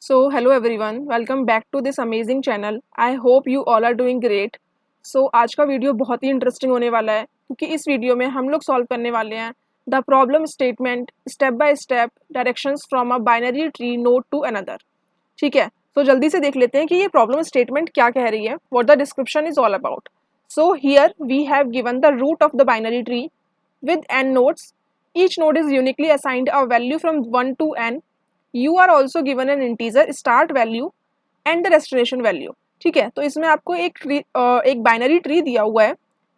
So, hello everyone, welcome back to this amazing channel. I hope you all are doing great. So, आज का video बहुत ही interesting होने वाला है क्योंकि इस वीडियो में हम लोग सॉल्व करने वाले हैं the problem statement step by step directions from a binary tree node to another. ठीक है, तो जल्दी से देख लेते हैं कि ये प्रॉब्लम स्टेटमेंट क्या कह रही है, what the description is all about. So here we have given the root of the binary tree with n nodes. Each node is uniquely assigned a value from 1 to n. You are also given an integer start value and the destination value. ठीक है, तो इसमें आपको एक binary tree दिया हुआ है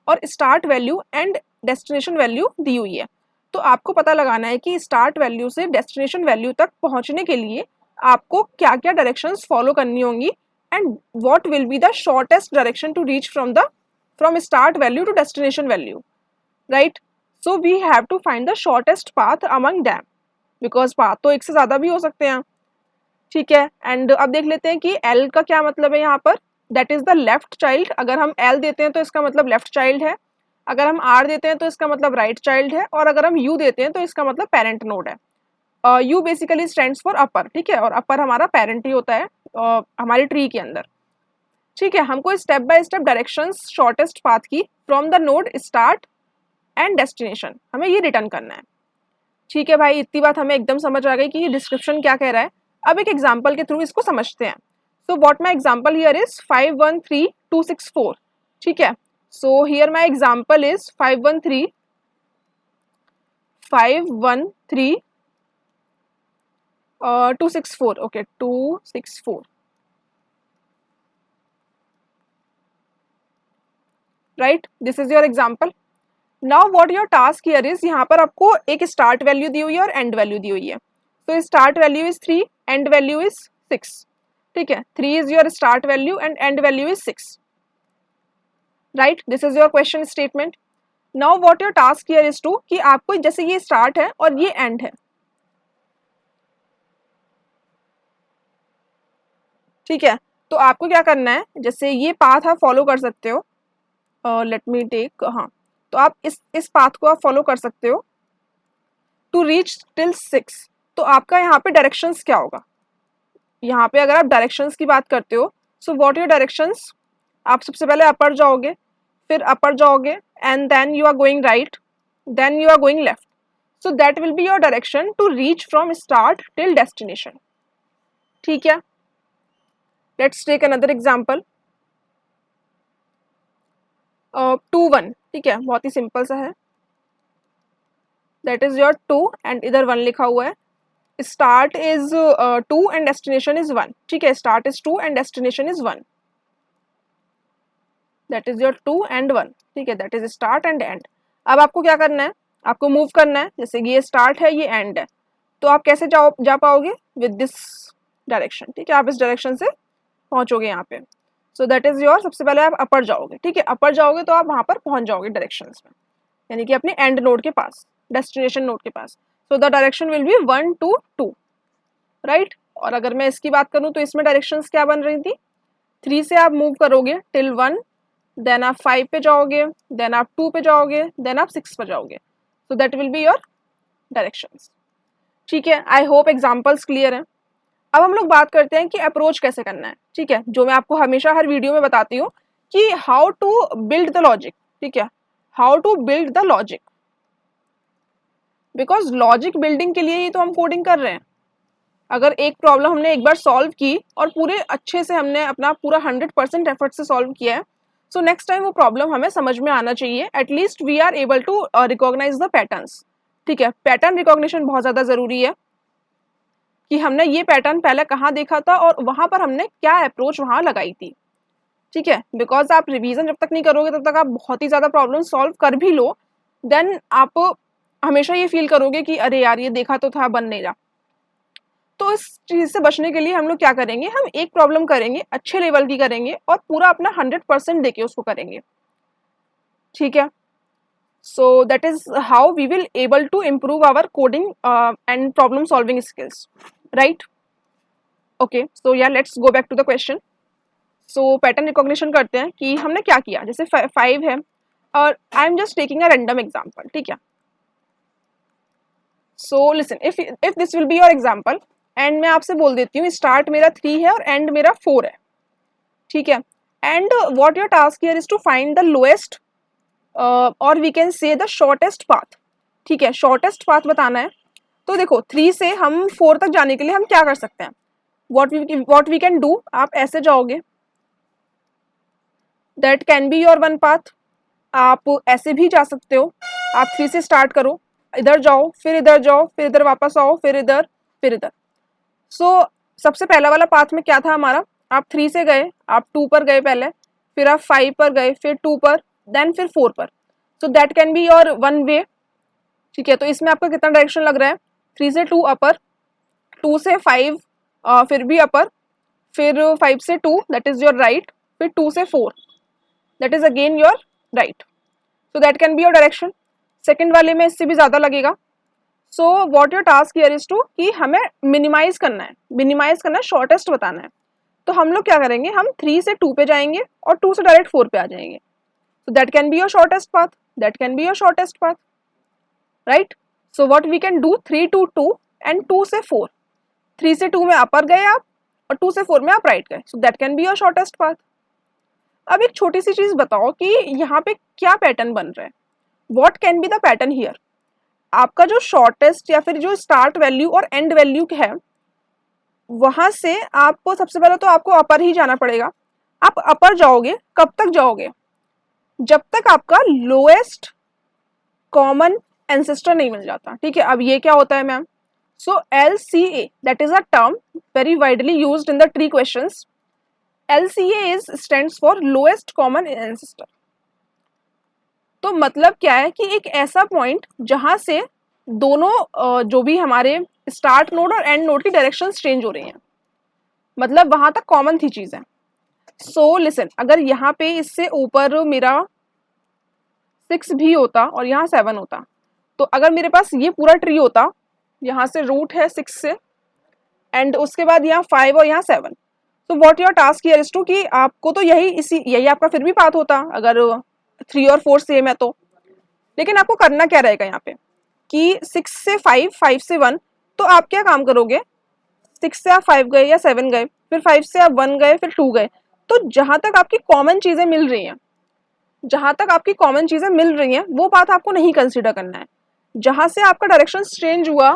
और start value and destination value दी हुई है. तो आपको पता लगाना है कि स्टार्ट वैल्यू से डेस्टिनेशन वैल्यू तक पहुंचने के लिए आपको क्या क्या डायरेक्शंस फॉलो करनी होंगी and what will be the shortest direction to reach from start value to destination value, right. So we have to find the shortest path among them because path तो एक से ज़्यादा भी हो सकते हैं. ठीक है, एंड अब देख लेते हैं कि एल का क्या मतलब है यहाँ पर. That is the left child. अगर हम एल देते हैं तो इसका मतलब लेफ्ट चाइल्ड है, अगर हम आर देते हैं तो इसका मतलब राइट चाइल्ड है, और अगर हम यू देते हैं तो इसका मतलब पेरेंट नोड है. You basically stands for upper. ठीक है, और अपर हमारा पेरेंट ही होता है हमारी ट्री के अंदर. ठीक है, हमको step by step directions shortest path की from the node start and destination हमें ये रिटर्न करना है. ठीक है भाई, इतनी बात हमें एकदम समझ आ गई कि ये डिस्क्रिप्शन क्या कह रहा है. अब एक एग्जांपल के थ्रू इसको समझते हैं. So what my example here is 513264. ठीक है, so here my example is 513264. Okay, 264, right. This is your example. Now what your task here is, यहाँ पर आपको एक स्टार्ट वैल्यू दी हुई है और एंड वैल्यू दी हुई है. तो start value is 3, end value is 6. ठीक है, 3 is your start value and end value is 6, right. This is your question statement. Now what your task here is to कि आपको जैसे ये स्टार्ट है और ये एंड है. ठीक है, तो आपको क्या करना है, जैसे ये पाथ आप फॉलो कर सकते हो. लेट मी टेक, हाँ, तो आप इस पाथ को आप फॉलो कर सकते हो टू रीच टिल 6. तो आपका यहाँ पे डायरेक्शंस क्या होगा, यहाँ पे अगर आप डायरेक्शंस की बात करते हो, सो व्हाट योर डायरेक्शंस. आप सबसे पहले अपर जाओगे, फिर अपर जाओगे and then you are going right, then you are going left. So that will be your direction to reach from start till destination. ठीक है, लेट्स टेक अनदर एग्जाम्पल. 2 1. ठीक है, बहुत ही सिंपल सा है. दैट इज योर 2 एंड इधर 1 लिखा हुआ है. Start is 2 and destination is 1. ठीक है, start is 2 and destination is 1. That is your 2 and 1. ठीक है, that is start and and. अब आपको क्या करना है, आपको मूव करना है. जैसे ये स्टार्ट है, ये एंड है, तो आप कैसे जा पाओगे विद दिस डायरेक्शन. ठीक है, आप इस डायरेक्शन से पहुंचोगे यहाँ पे. सो दैट इज योर, सबसे पहले आप अपर जाओगे. ठीक है, अपर जाओगे तो आप वहाँ पर पहुंच जाओगे डायरेक्शंस में, यानी कि अपने एंड नोड के पास, डेस्टिनेशन नोड के पास. So the direction will be 1 2 2, right. और अगर मैं इसकी बात करूँ तो इसमें डायरेक्शंस क्या बन रही थी. 3 से आप मूव करोगे टिल 1, देन आप 5 पे जाओगे, देन आप 2 पे जाओगे, देन आप 6 पे जाओगे. सो that will be your directions. ठीक है, आई होप एग्जाम्पल्स क्लियर हैं. अब हम लोग बात करते हैं कि अप्रोच कैसे करना है. ठीक है, जो मैं आपको हमेशा हर वीडियो में बताती हूँ कि how to build the logic. ठीक है, how to build the logic, because logic building के लिए ही तो हम कोडिंग कर रहे हैं. अगर एक प्रॉब्लम हमने एक बार सॉल्व की और पूरे अच्छे से हमने अपना पूरा 100% एफर्ट से सॉल्व किया है, सो नेक्स्ट टाइम वो प्रॉब्लम हमें समझ में आना चाहिए. At least we are able to recognise the patterns. ठीक है, पैटर्न रिकॉग्निशन बहुत ज़्यादा ज़रूरी है कि हमने ये पैटर्न पहले कहाँ देखा था और वहाँ पर हमने क्या अप्रोच वहाँ लगाई थी. ठीक है, बिकॉज आप रिवीजन जब तक नहीं करोगे तब तक आप बहुत ही ज़्यादा प्रॉब्लम सॉल्व कर भी लो, देन आप हमेशा ये फील करोगे कि अरे यार ये देखा तो था, बन नहीं रहा. तो इस चीज़ से बचने के लिए हम लोग क्या करेंगे, हम एक प्रॉब्लम करेंगे, अच्छे लेवल की करेंगे और पूरा अपना 100% देके उसको करेंगे. ठीक है, so that is how we will able to improve our coding and problem solving skills, right. Okay, so yeah, let's go back to the question. So pattern recognition करते हैं कि हमने क्या किया. जैसे 5 है और I am just taking a random example. ठीक है, so listen, if this will be your example and मैं आपसे बोल देती हूँ स्टार्ट मेरा 3 है और एंड मेरा 4 है, ठीक है। And what your task here is to find the lowest और we can say the shortest path, ठीक है, शॉर्टेस्ट पाथ बताना है। तो देखो 3 से हम 4 तक जाने के लिए हम क्या कर सकते हैं, व्हाट वी कैन डू, आप ऐसे जाओगे, that can be your one path. आप ऐसे भी जा सकते हो, आप 3 से स्टार्ट करो, इधर जाओ, फिर इधर जाओ, फिर इधर वापस आओ, फिर इधर, फिर इधर। सो सबसे पहला वाला पाथ में क्या था हमारा, आप 3 से गए, आप 2 पर गए पहले, फिर आप 5 पर गए, फिर 2 पर, देन फिर 4 पर। सो that can be your one way, ठीक है। तो इसमें आपका कितना डायरेक्शन लग रहा है, 3 से 2 अपर, 2 से 5 फिर भी अपर, फिर 5 से 2 दैट इज योर राइट, फिर 2 से 4 that is again your right. So that can be your direction. Second वाले में इससे भी ज़्यादा लगेगा। So what your task here is to कि हमें मिनिमाइज करना है, शॉर्टेस्ट बताना है। तो हम लोग क्या करेंगे, हम 3 से 2 पे जाएंगे और 2 से डायरेक्ट 4 पे आ जाएंगे। So that can be your shortest path. That can be your shortest path, right? So what we can do, 3 to 2 and 2 से 4. 3 से 2 में अपर गए आप और 2 से 4 में आप राइट गए. So that can be your shortest path. अब एक छोटी सी चीज बताओ कि यहाँ पे क्या पैटर्न बन रहा है. What can be the pattern here? आपका जो शॉर्टेस्ट या फिर जो स्टार्ट वैल्यू और एंड वैल्यू है वहां से आपको सबसे पहले तो आपको अपर ही जाना पड़ेगा. आप अपर जाओगे, कब तक जाओगे, जब तक आपका लोएस्ट कॉमन एंसेस्टर नहीं मिल जाता. ठीक है, अब ये क्या होता है ma'am, so LCA that is a term very widely used in the tree questions. LCA is stands for lowest common ancestor. तो मतलब क्या है कि एक ऐसा पॉइंट जहां से दोनों जो भी हमारे स्टार्ट नोड और एंड नोड की डायरेक्शन चेंज हो रही हैं, मतलब वहां तक कॉमन थी चीजें. सो लिसन, अगर यहाँ पे इससे ऊपर मेरा 6 भी होता और यहाँ 7 होता, तो अगर मेरे पास ये पूरा ट्री होता, यहाँ से रूट है 6 से एंड उसके बाद यहाँ 5 और यहाँ 7, तो what your task here is to कि आपको तो यही आपका फिर भी पाथ होता अगर 3 और 4 सेम है तो. लेकिन आपको करना क्या रहेगा यहाँ पे कि 6 से 5, 5 से 1, तो आप क्या काम करोगे, 6 से आप 5 गए या 7 गए, फिर 5 से आप 1 गए, फिर 2 गए. तो जहां तक आपकी कॉमन चीजें मिल रही हैं, वो बात आपको नहीं कंसीडर करना है. जहां से आपका डायरेक्शन चेंज हुआ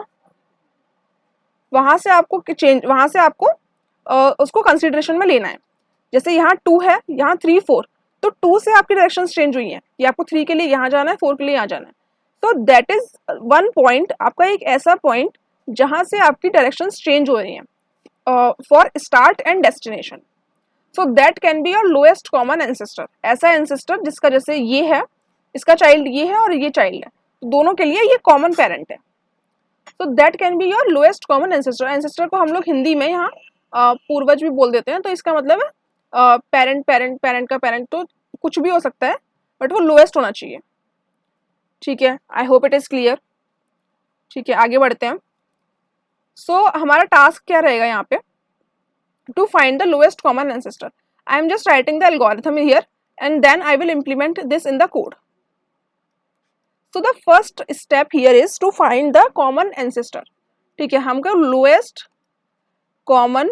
वहां से आपको उसको कंसीडरेशन में लेना है. जैसे यहाँ 2 है, यहाँ 3, 4, तो 2 से आपकी डायरेक्शन चेंज हुई है कि आपको 3 के लिए यहाँ जाना है, 4 के लिए यहाँ जाना है. तो दैट इज वन पॉइंट, आपका एक ऐसा पॉइंट जहां से आपकी डायरेक्शन चेंज हो रही हैं for start and destination. So that can be your lowest common ancestor. ऐसा एंसेस्टर जिसका जैसे ये है, इसका चाइल्ड ये है और ये चाइल्ड है, दोनों के लिए ये कॉमन पेरेंट है. So that can be your lowest common ancestor. Ancestor को हम लोग हिंदी में यहाँ पूर्वज भी बोल देते हैं. तो इसका मतलब है पेरेंट का पेरेंट, तो कुछ भी हो सकता है बट वो लोएस्ट होना चाहिए. ठीक है, I hope it is clear. ठीक है, आगे बढ़ते हैं. सो हमारा टास्क क्या रहेगा यहाँ पे, to find the lowest common ancestor. I am just writing the algorithm here and then I will implement this in the code. So the first step here is to find the common ancestor. ठीक है, हमको lowest common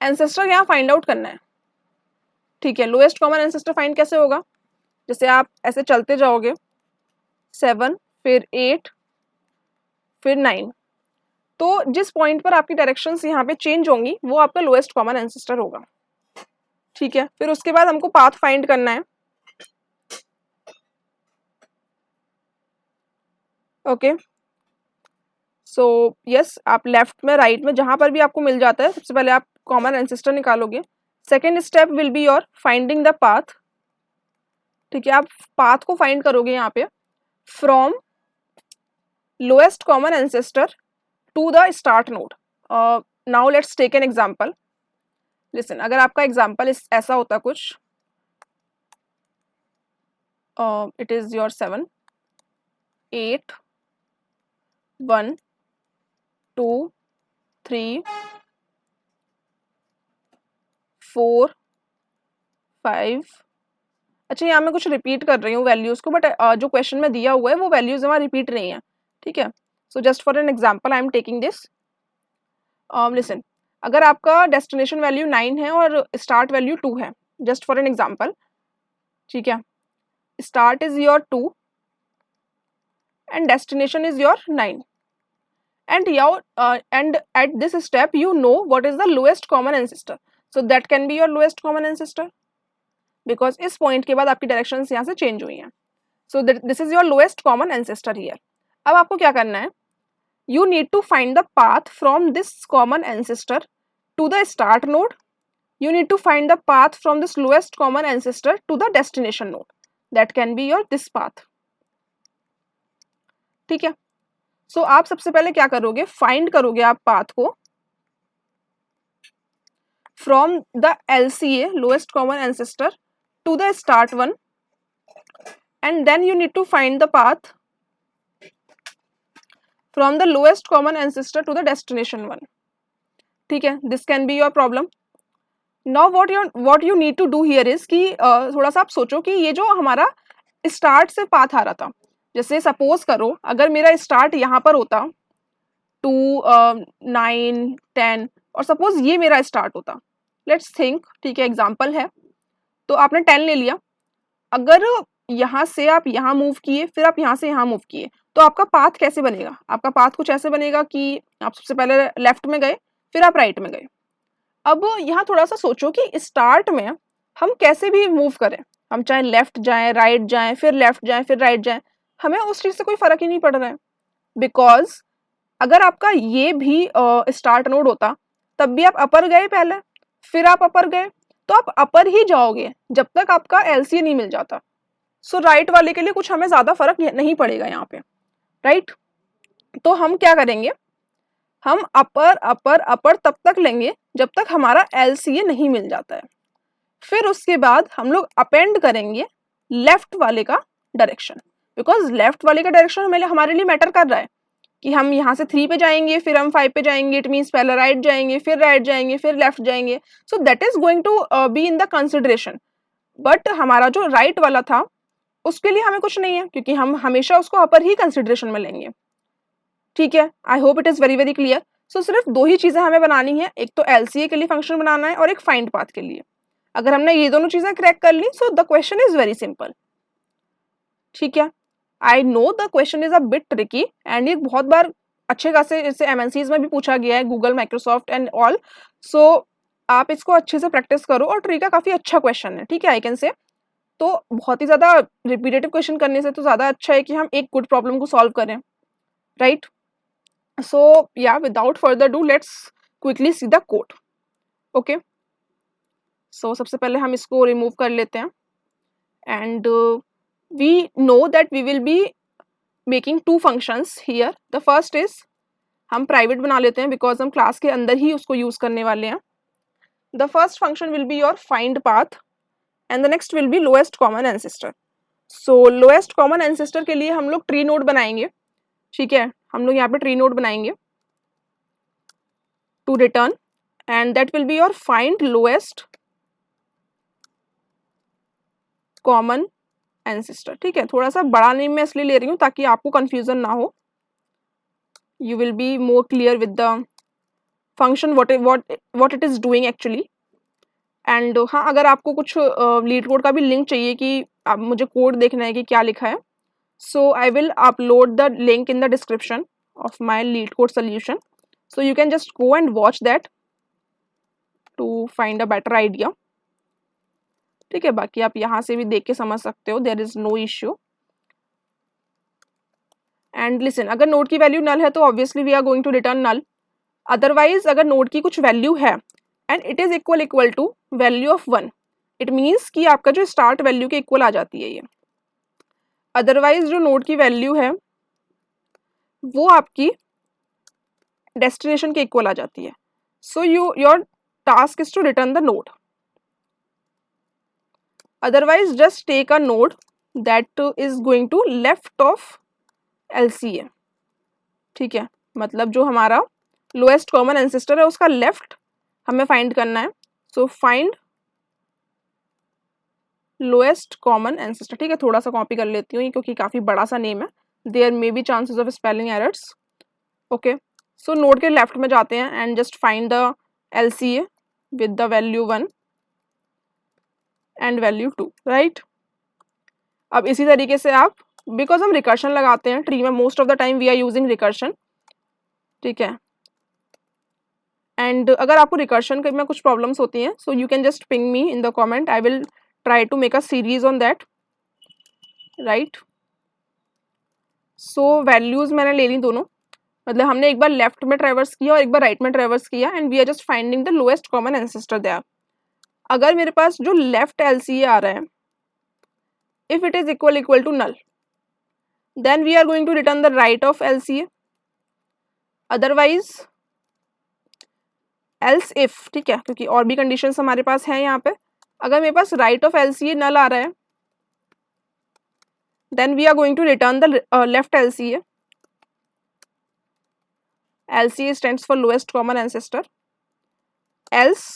ancestor यहाँ find out करना है. ठीक है, lowest common ancestor find कैसे होगा, जैसे आप ऐसे चलते जाओगे 7, फिर 8, फिर 9, तो जिस पॉइंट पर आपकी डायरेक्शंस यहाँ पे चेंज होंगी वो आपका लोएस्ट कॉमन एंसेस्टर होगा. ठीक है, फिर उसके बाद हमको पाथ फाइंड करना है. ओके, सो यस, आप लेफ्ट में, राइट में, जहां पर भी आपको मिल जाता है सबसे पहले आप कॉमन एंसेस्टर निकालोगे. Second step will be your finding the path. ठीक है, आप पाथ को फाइंड करोगे यहाँ पे from lowest common ancestor to the start node. Now let's take an example. Listen, अगर आपका example ऐसा होता कुछ, it is your 7, 8, 1, 2, 3, 4, 5. अच्छा, यहाँ मैं कुछ रिपीट कर रही हूँ वैल्यूज को, बट जो क्वेश्चन में दिया हुआ है वो वैल्यूज हमारा रिपीट नहीं है. ठीक है, so just for an example I am taking this. Listen, अगर आपका डेस्टिनेशन वैल्यू 9 है और स्टार्ट वैल्यू 2 है, जस्ट फॉर एन एग्जांपल, ठीक है, start is your 2 and destination is your 9, and at this step you know what is the lowest common ancestor, so that can be your lowest common ancestor because इस point के बाद आपकी directions यहाँ से change हुई हैं, so this is your lowest common ancestor here. अब आपको क्या करना है, you need to find the path from this common ancestor to the start node, you need to find the path from this lowest common ancestor to the destination node, that can be your this path. ठीक है, सो आप सबसे पहले क्या करोगे, find करोगे आप path को from the LCA lowest common ancestor to the start one, and then you need to find the path from the lowest common ancestor to the destination one. ठीक है, this can be your problem. Now what you need to do here is कि थोड़ा सा आप सोचो कि ये जो हमारा स्टार्ट से पाथ आ रहा था, जैसे सपोज करो अगर मेरा स्टार्ट यहाँ पर होता 2 9 10 और सपोज ये मेरा स्टार्ट होता, लेट्स थिंक, ठीक है, एग्जांपल है, तो आपने 10 ले लिया, अगर यहाँ से आप यहाँ मूव किए फिर आप यहाँ से यहाँ मूव किए तो आपका पाथ कैसे बनेगा, आपका पाथ कुछ ऐसे बनेगा कि आप सबसे पहले लेफ्ट में गए फिर आप राइट में गए. अब यहाँ थोड़ा सा सोचो कि स्टार्ट में हम कैसे भी मूव करें, हम चाहे लेफ्ट जाएं राइट जाएं फिर लेफ्ट जाएं फिर राइट जाएं, हमें उस चीज़ से कोई फर्क ही नहीं पड़ रहा है, बिकॉज अगर आपका ये भी स्टार्ट नोड होता तब भी आप अपर गए पहले फिर आप अपर गए तो आप अपर ही जाओगे जब तक आपका LCA नहीं मिल जाता. सो राइट वाले के लिए कुछ हमें ज़्यादा फर्क नहीं पड़ेगा यहाँ पे, राइट. तो हम क्या करेंगे, हम अपर अपर अपर तब तक लेंगे जब तक हमारा LCA नहीं मिल जाता है, फिर उसके बाद हम लोग अपेंड करेंगे लेफ्ट वाले का डायरेक्शन, बिकॉज लेफ्ट वाले का डायरेक्शन हमारे लिए मैटर कर रहा है कि हम यहाँ से 3 पे जाएंगे फिर हम 5 पे जाएंगे, इट मीन्स पहले राइट जाएंगे फिर राइट जाएंगे फिर लेफ्ट जाएंगे, so that is going to be in the consideration. But हमारा जो राइट वाला था उसके लिए हमें कुछ नहीं है क्योंकि हम हमेशा उसको अपर ही कंसिडरेशन में लेंगे. ठीक है, I hope it is very very clear. So सिर्फ 2 ही चीज़ें हमें बनानी है, एक तो LCA के लिए फंक्शन बनाना है और एक फाइंड पाथ के लिए. अगर हमने ये दोनों चीज़ें क्रैक कर ली so the question is very simple. ठीक है, I know the question is a bit tricky and ये बहुत बार अच्छे खासे इससे MNCs में भी पूछा गया है, गूगल माइक्रोसॉफ्ट एंड ऑल. सो आप इसको अच्छे से प्रैक्टिस करो और ट्री का काफ़ी अच्छा क्वेश्चन है, ठीक है, आई कैन से. तो बहुत ही ज़्यादा रिपीटेटिव क्वेश्चन करने से तो ज़्यादा अच्छा है कि हम एक गुड प्रॉब्लम को सॉल्व करें, राइट. सो या without further do let's quickly see the code. Okay, so सबसे पहले हम इसको रिमूव कर लेते हैं and we know that we will be making 2 functions here. The first is हम प्राइवेट बना लेते हैं बिकॉज हम क्लास के अंदर ही उसको यूज करने वाले हैं. The first function will be your find path and the next will be lowest common ancestor. So lowest common ancestor के लिए हम लोग ट्री नोड बनाएंगे. ठीक है, हम लोग यहाँ पे ट्री नोड बनाएंगे to return and that will be your find lowest common ancestor. ठीक है, थोड़ा सा बड़ा नेम मैं इसलिए ले रही हूँ ताकि आपको कंफ्यूजन ना हो, you will be more clear with the function what it is doing actually. And हाँ, अगर आपको कुछ लीड कोड का भी लिंक चाहिए कि आप मुझे कोड देखना है कि क्या लिखा है, so I will upload the link in the description of my LeetCode solution, so you can just go and watch that to find a better idea. ठीक है, बाकी आप यहाँ से भी देख के समझ सकते हो, there is no issue. And listen, अगर नोड की वैल्यू नल है तो obviously we are going to return null. Otherwise अगर नोड की कुछ वैल्यू है and it is equal to value of 1, it means कि आपका जो स्टार्ट वैल्यू के इक्वल आ जाती है ये. अदरवाइज जो नोड की वैल्यू है वो आपकी डेस्टिनेशन के इक्वल आ जाती है. So your task is to return the node. Otherwise just take a node that is going to left of LCA. ठीक है, मतलब जो हमारा लोएस्ट कॉमन एंसेस्टर है उसका लेफ्ट हमें फाइंड करना है. So find lowest common ancestor. ठीक है, थोड़ा सा कॉपी कर लेती हूँ क्योंकि काफ़ी बड़ा सा नेम है, there may be chances of spelling errors. Okay, so node के लेफ्ट में जाते हैं and just find the LCA with the value 1 and value 2, right. अब इसी तरीके से आप, बिकॉज हम रिकर्शन लगाते हैं ट्री में, most of the time we are using recursion, ठीक है। एंड अगर आपको रिकर्शन में कुछ प्रॉब्लम्स होती हैं, so you can just ping me in the comment, I will try to make a series on that, right. So values मैंने ले ली दोनों, मतलब हमने एक बार लेफ्ट में ट्रेवर्स किया और एक बार राइट में ट्रेवर्स किया, and we are just finding the lowest common ancestor there. अगर मेरे पास जो लेफ्ट LCA आ रहा है, if it is equal to null, then we are going to return the right of LCA, otherwise else if, ठीक है, क्योंकि और भी कंडीशंस हमारे पास हैं यहाँ पे। अगर मेरे पास right of LCA null आ रहा है, then we are going to return the left LCA. LCA stands for lowest common ancestor. Else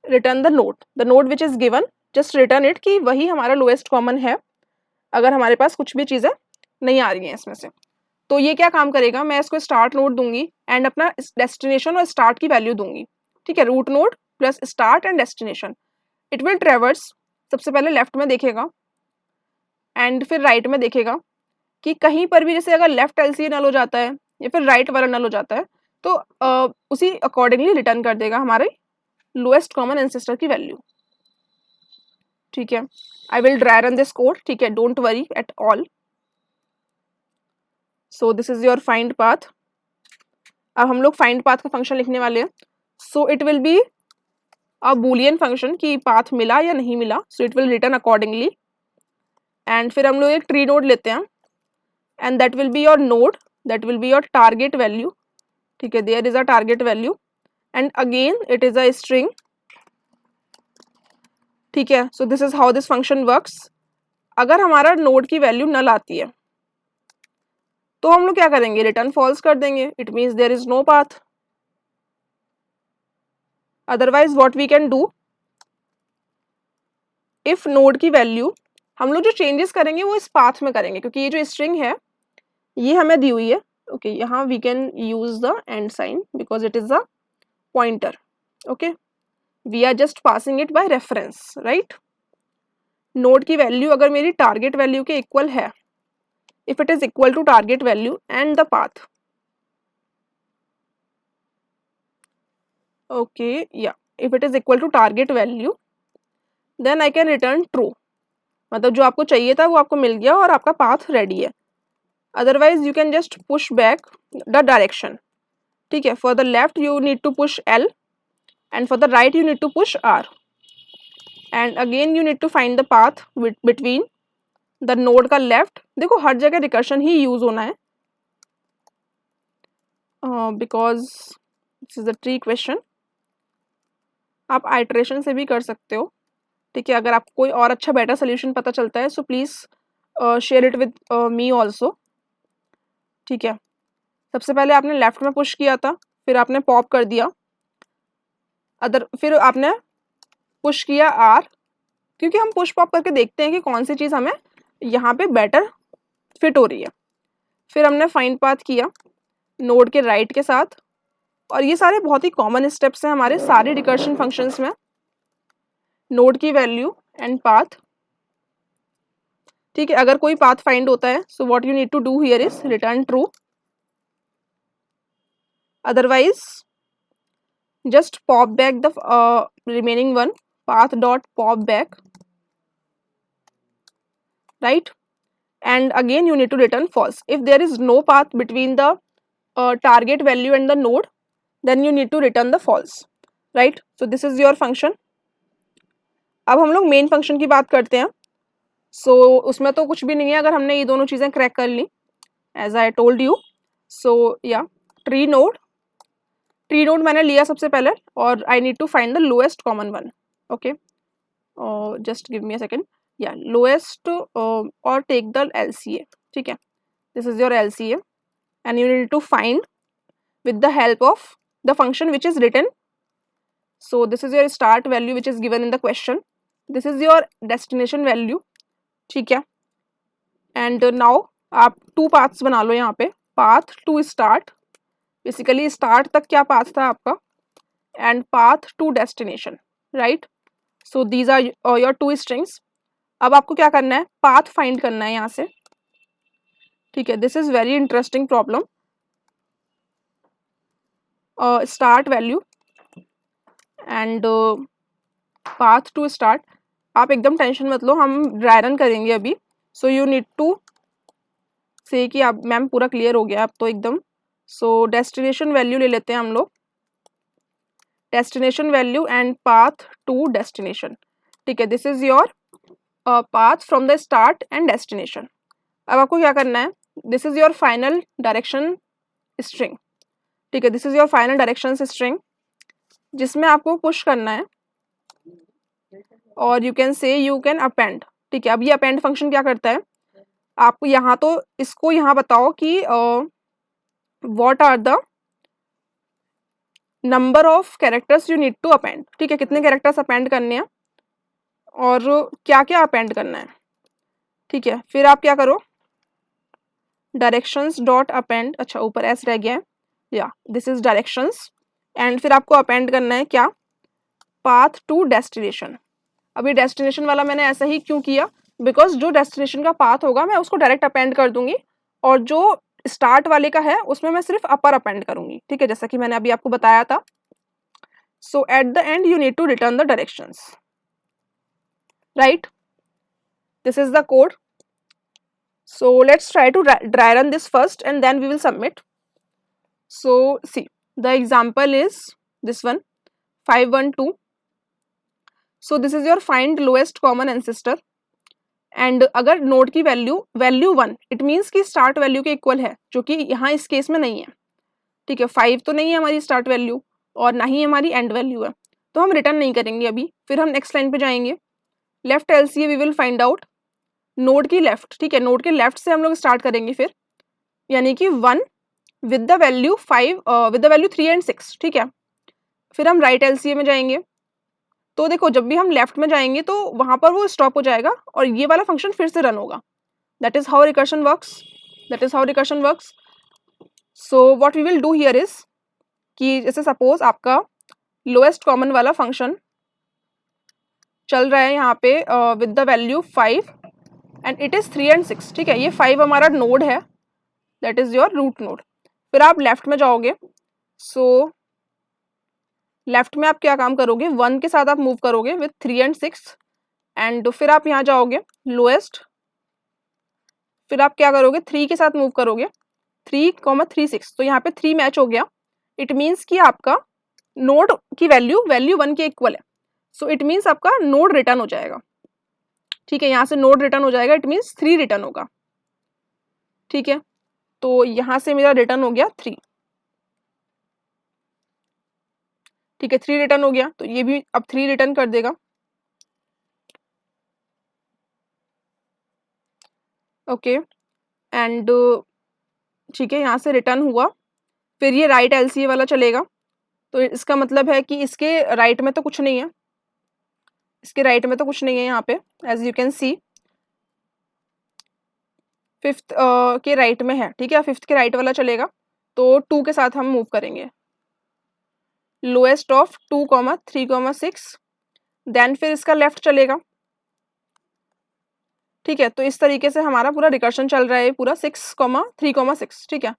return the node which is given, just return it कि वही हमारा lowest common है, अगर हमारे पास कुछ भी चीज़ें नहीं आ रही हैं इसमें से। तो ये क्या काम करेगा, मैं इसको स्टार्ट नोड दूंगी एंड अपना डेस्टिनेशन और स्टार्ट की वैल्यू दूंगी, ठीक है, root node plus start and destination. It will traverse, सबसे पहले लेफ्ट में देखेगा एंड फिर राइट में देखेगा कि कहीं पर भी, जैसे अगर लेफ्ट LCA नल हो जाता है या फिर राइट वाला नल हो जाता है, तो उसी अकॉर्डिंगली रिटर्न कर देगा हमारे लोएस्ट कॉमन एंसेस्टर की वैल्यू, ठीक है। I will dry run this code, ठीक है, don't worry at all. So this is your find path. अब हम लोग फाइंड पाथ का फंक्शन लिखने वाले हैं। So it will be a boolean function कि पाथ मिला या नहीं मिला, so it will return accordingly. And फिर हम लोग एक ट्री नोड लेते हैं and that will be your node, that will be your target value, ठीक है, there is a target value and again it is a string, ठीक है। So this is how this function works. अगर हमारा node की value नल आती है तो हम लोग क्या करेंगे, रिटर्न फॉल्स कर देंगे, it means there is no path. Otherwise what we can do, if node की वैल्यू, हम लोग जो चेंजेस करेंगे वो इस पाथ में करेंगे, क्योंकि ये जो स्ट्रिंग है ये हमें दी हुई है, ओके, यहाँ we can use the and sign because it is a pointer, okay, we are just passing it by reference, right. Node की वैल्यू अगर मेरी टारगेट वैल्यू के इक्वल है, if it is equal to target value and the path, okay, yeah, if it is equal to target value then I can return true, मतलब जो आपको चाहिए था वो आपको मिल गया और आपका पाथ रेडी है। Otherwise you can just push back the direction, ठीक है, for the left you need to push L and for the right you need to push R, and again you need to find the path between the node का left. देखो हर जगह recursion ही use होना है because this is a tree question. आप iteration से भी कर सकते हो, ठीक है, अगर आपको कोई और अच्छा बेटर सोल्यूशन पता चलता है so please share it with me also, ठीक है। सबसे पहले आपने लेफ्ट में पुश किया था, फिर आपने पॉप कर दिया, फिर आपने पुश किया R, क्योंकि हम पुश पॉप करके देखते हैं कि कौन सी चीज़ हमें यहाँ पे बेटर फिट हो रही है। फिर हमने फाइंड पाथ किया नोड के राइट के साथ, और ये सारे बहुत ही कॉमन स्टेप्स हैं हमारे सारे रिकर्शन फंक्शंस में, नोड की वैल्यू एंड पाथ, ठीक है। अगर कोई पाथ फाइंड होता है so what you need to do here is return true, otherwise just pop back the remaining one, path dot pop back, right, and again you need to return false. If there is no path between the target value and the node, then you need to return the false, right. So this is your function. अब हम लोग main function की बात करते हैं। सो उसमें तो कुछ भी नहीं है अगर हमने ये दोनों चीज़ें क्रैक कर ली, as I told you. So या ट्री नोड मैंने लिया सबसे पहले, और I need to find the lowest common one, okay, just give me a second, या लोएस्ट और टेक द LCA, ठीक है, this is your LCA and you need to find with the help of the function which is written. So this is your start value which is given in the question, this is your destination value, ठीक है। And now आप two paths बना लो यहाँ पे, path to start, basically start तक क्या path था आपका, and path to destination, right. So these are your two strings. अब आपको क्या करना है, पाथ फाइंड करना है यहाँ से, ठीक है। This is very interesting problem. Start value and path to start. आप एकदम टेंशन मत लो, हम ड्राई रन करेंगे अभी। सो यू नीड टू से कि आप मैम पूरा क्लियर हो गया अब तो एकदम। सो डेस्टिनेशन वैल्यू ले लेते हैं हम लोग, destination value and path to destination, ठीक है। This is your path from the start and destination. अब आपको क्या करना है, this is your final direction string, ठीक है। This is your final direction string जिसमें आपको पुश करना है, और you can say you can append, ठीक है। अब ये अपेंड फंक्शन क्या करता है, आप यहाँ तो इसको यहाँ बताओ कि what are the number of characters you need to append, ठीक है। कितने कैरेक्टर्स अपेंड करने हैं और क्या क्या अपेंड करना है, ठीक है। फिर आप क्या करो, डायरेक्शंस डॉट अपेंड, अच्छा ऊपर एस रह गया है, या दिस इज डायरेक्शंस, एंड फिर आपको अपेंड करना है क्या, पाथ टू डेस्टिनेशन। अभी डेस्टिनेशन वाला मैंने ऐसा ही क्यों किया, बिकॉज जो डेस्टिनेशन का पाथ होगा मैं उसको डायरेक्ट अपेंड कर दूंगी, और जो स्टार्ट वाले का है उसमें मैं सिर्फ अपर अपेंड करूंगी, ठीक है, जैसा कि मैंने अभी आपको बताया था। So at the end you need to return the directions, right. This is the code. So let's try to dry run this first and then we will submit. So see, the example is this one, 512. So this is your find lowest common ancestor, and अगर node की value 1, it means कि start value के equal है, जो कि यहाँ इस case में नहीं है, ठीक है। 5 तो नहीं है हमारी स्टार्ट वैल्यू और ना ही हमारी एंड वैल्यू है, तो हम रिटर्न नहीं करेंगे अभी। फिर हम नेक्स्ट लाइन पे जाएंगे, left LCA we will find out node की लेफ्ट, ठीक है। नोड के लेफ्ट से हम लोग स्टार्ट करेंगे फिर, यानी कि 1 with the value 5 with the value 3 and 6, ठीक है। फिर हम राइट एलसीए में जाएंगे, तो देखो जब भी हम लेफ्ट में जाएंगे तो वहां पर वो स्टॉप हो जाएगा और ये वाला फंक्शन फिर से रन होगा। That is how recursion works, that is how recursion works. So what we will do here is कि जैसे सपोज आपका लोएस्ट कॉमन वाला फंक्शन चल रहा है यहाँ पे with the value 5 and it is 3 and 6, ठीक है। ये 5 हमारा नोड है, that is your root node. फिर आप लेफ्ट में जाओगे, सो लेफ्ट में आप क्या काम करोगे, 1 के साथ आप मूव करोगे विथ 3 एंड 6, एंड फिर आप यहाँ जाओगे लोएस्ट, फिर आप क्या करोगे 3 के साथ मूव करोगे, 3, 6, तो यहाँ पे 3 मैच हो गया। इट मीन्स कि आपका नोड की वैल्यू 1 के इक्वल है, सो इट मीन्स आपका नोड रिटर्न हो जाएगा, ठीक है। यहाँ से नोड रिटर्न हो जाएगा, इट मीन्स 3 रिटर्न होगा, ठीक है। तो यहाँ से मेरा रिटर्न हो गया 3, ठीक है। 3 रिटर्न हो गया, तो ये भी अब 3 रिटर्न कर देगा, ओके। एंड ठीक है, यहाँ से रिटर्न हुआ। फिर ये राइट एलसीए वाला चलेगा, तो इसका मतलब है कि इसके राइट में तो कुछ नहीं है, इसके राइट में तो कुछ नहीं है यहाँ पे, as you can C 5th के राइट में है, ठीक है। 5th के राइट वाला चलेगा, तो 2 के साथ हम मूव करेंगे, लोएस्ट ऑफ 2, 3, 6, देन फिर इसका लेफ्ट चलेगा, ठीक है। तो इस तरीके से हमारा पूरा रिकर्शन चल रहा है, पूरा 6, 3, 6, ठीक है।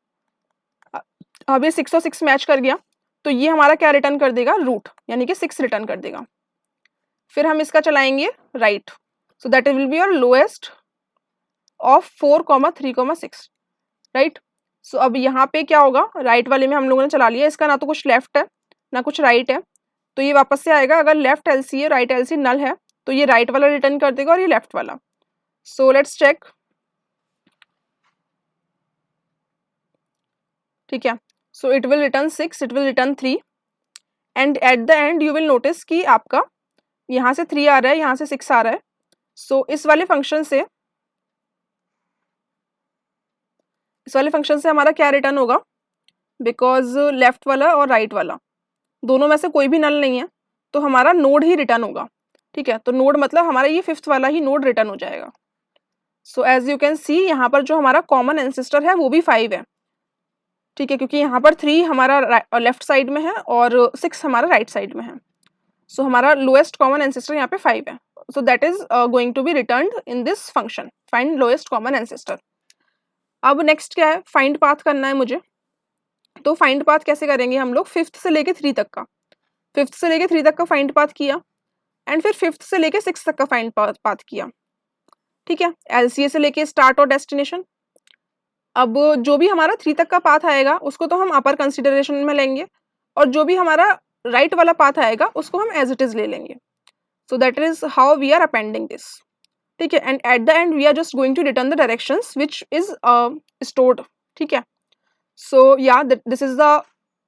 अब ये 6 और 6 मैच कर गया, तो ये हमारा क्या रिटर्न कर देगा, रूट, यानी कि 6 रिटर्न कर देगा। फिर हम इसका चलाएंगे right, so that will be your lowest of 4, 3, 6, right. So अब यहाँ पे क्या होगा, राइट वाले में हम लोगों ने चला लिया, इसका ना तो कुछ लेफ्ट है ना कुछ राइट है, तो ये वापस से आएगा। अगर लेफ्ट एलसीए राइट एलसीए नल है तो ये राइट वाला रिटर्न कर देगा और ये लेफ्ट वाला। सो लेट्स चेक, ठीक है। सो it will return 6, it will return 3, and at the end you will notice कि आपका यहाँ से 3 आ रहा है, यहाँ से 6 आ रहा है। सो इस वाले फंक्शन से हमारा क्या रिटर्न होगा, बिकॉज लेफ्ट वाला और राइट वाला दोनों में से कोई भी नल नहीं है, तो हमारा नोड ही रिटर्न होगा, ठीक है। तो नोड मतलब हमारा ये 5th वाला ही नोड रिटर्न हो जाएगा। So as you can see यहाँ पर जो हमारा कॉमन एंसेस्टर है वो भी 5 है, ठीक है, क्योंकि यहाँ पर 3 हमारा लेफ्ट साइड में है और 6 हमारा राइट साइड में है। सो हमारा लोएस्ट कॉमन एंसेस्टर यहाँ पे 5 है। So that is going to be returned in this function, find lowest common ancestor. अब नेक्स्ट क्या है, फाइंड पाथ करना है मुझे। तो फाइंड पाथ कैसे करेंगे हम लोग, 5th से लेके 3 तक का, 5th से लेके 3 तक का फाइंड पाथ किया एंड फिर 5th से लेके 6 तक का फाइंड पाथ किया। ठीक है, एलसीए से लेके स्टार्ट और डेस्टिनेशन। अब जो भी हमारा 3 तक का पाथ आएगा उसको तो हम अपर कंसिडरेशन में लेंगे, और जो भी हमारा राइट वाला पाथ आएगा उसको हम एज इट इज ले लेंगे। So that is how we are appending this. ठीक है, and at the end we are just going to return the directions which is stored. ठीक है, सो या this is the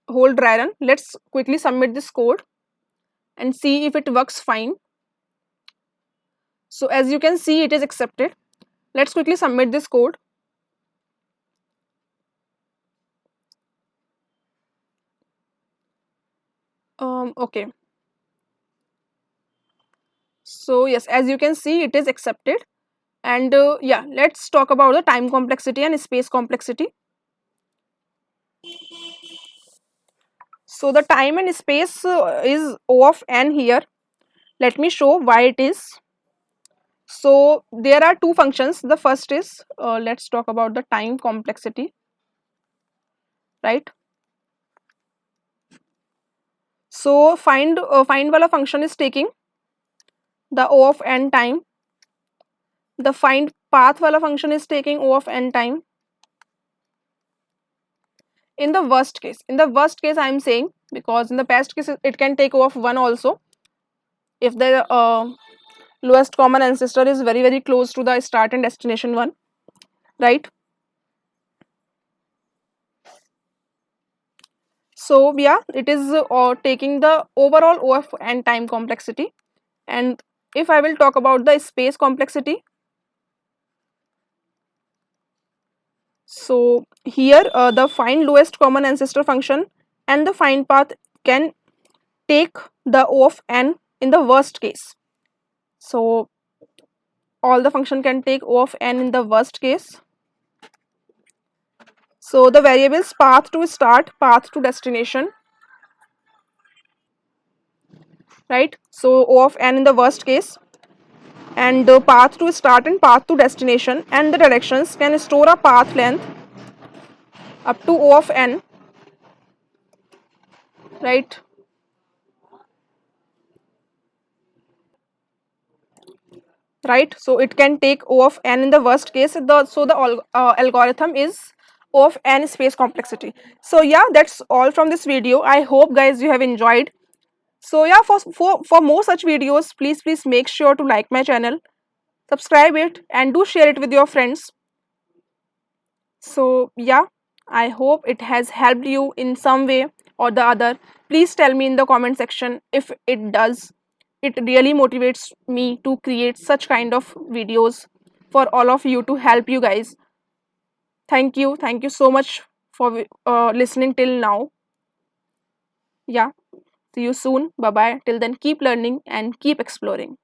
whole dry run. Let's quickly submit this code and see if it works fine. So as you can see, it is accepted. Let's quickly submit this code. Okay. So yes, as you can see, it is accepted. And yeah, let's talk about the time complexity and space complexity. So the time and space is O of n here. Let me show why it is. So there are two functions. The first is, let's talk about the time complexity, right? So find wala function is taking the O of n time. The find path wala function is taking O of n time. In the worst case I am saying, because in the best case it can take O of 1 also, if the lowest common ancestor is very close to the start and destination one, right? So yeah, it is taking the overall O of n time complexity. And if I will talk about the space complexity, so here the find lowest common ancestor function and the find path can take the O of n in the worst case. So all the function can take O of n in the worst case. So the variables path to start, path to destination, right? So O of n in the worst case, and the path to start and path to destination, and the directions can store a path length up to O of n, right? Right, so it can take O of n in the worst case. So the algorithm is O of n space complexity. So yeah, that's all from this video. I hope guys you have enjoyed. So yeah, for more such videos, please make sure to like my channel, subscribe it, and do share it with your friends. So yeah, I hope it has helped you in some way or the other. Please tell me in the comment section if it does. It really motivates me to create such kind of videos for all of you, to help you guys. Thank you so much for listening till now. Yeah, see you soon. Bye bye. Till then, keep learning and keep exploring.